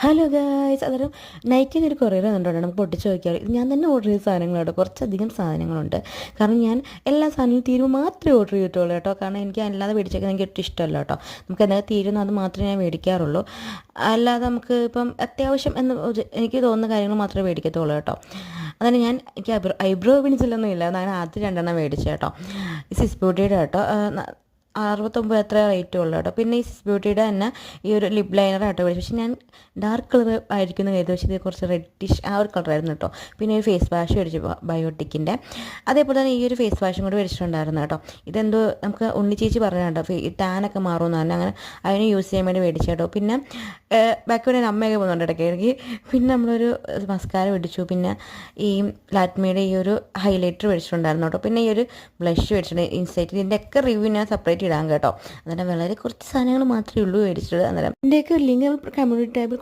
Hello guys, അന്നേരം നൈക്കിൻ്റെ ഒരു courier വന്നിട്ടുണ്ട്. നമുക്ക് പൊട്ടിച്ച് നോക്കിയാൽ ഇത് ഞാൻ തന്നെ ഓർഡർ ചെയ്ത സാധനങ്ങളുണ്ട്. കുറച്ചധികം സാധനങ്ങളുണ്ട്. കാരണം ഞാൻ എല്ലാ സാധനങ്ങളും തീരുമ്പോൾ മാത്രമേ ഓർഡർ ചെയ്തിട്ടുള്ളൂ കേട്ടോ. കാരണം എനിക്ക് അല്ലാതെ മേടിച്ചേക്കാൻ എനിക്ക് ഒട്ടും ഇഷ്ടമല്ല കേട്ടോ. നമുക്ക് എന്തൊക്കെ തീരുന്നു അത് മാത്രമേ ഞാൻ മേടിക്കാറുള്ളൂ. അല്ലാതെ നമുക്ക് ഇപ്പം അത്യാവശ്യം എന്ന് എനിക്ക് തോന്നുന്ന കാര്യങ്ങൾ മാത്രമേ മേടിക്കത്തുള്ളൂ കേട്ടോ. അങ്ങനെ എനിക്ക് ഐബ്രോ പെൻസിലൊന്നും ഇല്ല, അങ്ങനെ ആദ്യം രണ്ടെണ്ണം മേടിച്ചു കേട്ടോ. ഈ സിസ് ബ്യൂട്ടിയുടെ കേട്ടോ. 69 എത്ര റേറ്റും ഉള്ളൂ കേട്ടോ. പിന്നെ ഈ സിസ് ബ്യൂട്ടിയുടെ തന്നെ ഈ ഒരു ലിപ് ലൈനർ ആട്ടോ മേടിച്ചു. പക്ഷേ ഞാൻ ഡാർക്ക് കളർ ആയിരിക്കും എന്ന് കരുതി, പക്ഷേ ഇത് കുറച്ച് റെഡിഷ് ആ ഒരു കളറായിരുന്നു കേട്ടോ. പിന്നെ ഒരു ഫേസ് വാഷ് മേടിച്ചു ബയോട്ടിക്കിൻ്റെ. അതേപോലെ തന്നെ ഈ ഒരു ഫേസ് വാഷും കൂടി മേടിച്ചിട്ടുണ്ടായിരുന്നു കേട്ടോ. ഇതെന്തോ നമുക്ക് ഉണ്ണിച്ചേച്ചി പറഞ്ഞാട്ടോ ഈ ടാനൊക്കെ മാറുമെന്ന് തന്നെ, അങ്ങനെ അതിന് യൂസ് ചെയ്യാൻ വേണ്ടി മേടിച്ചു കേട്ടോ. പിന്നെ ബാക്കിയോടെ അമ്മയൊക്കെ പോകുന്നുണ്ട് ഇടയ്ക്ക്. പിന്നെ നമ്മളൊരു മസ്കാര മേടിച്ചു. പിന്നെ ഈ ലാറ്റ്മിയുടെ ഈ ഒരു ഹൈലൈറ്റർ മേടിച്ചിട്ടുണ്ടായിരുന്നു കേട്ടോ. പിന്നെ ഈ ഒരു ബ്ലഷ് മേടിച്ചിട്ടുണ്ട് ഇൻസൈറ്റ്. ഇതിൻ്റെയൊക്കെ റിവ്യൂ ഞാൻ സെപ്പറേറ്റ് ഇടാൻ കേട്ടോ. അന്നേരം വളരെ കുറച്ച് സാധനങ്ങൾ മാത്രമേ ഉള്ളൂ മേടിച്ചത്. അന്നേരം ഇതിൻ്റെയൊക്കെ ലിങ്ക് കമ്മ്യൂണിറ്റി ടാബിൽ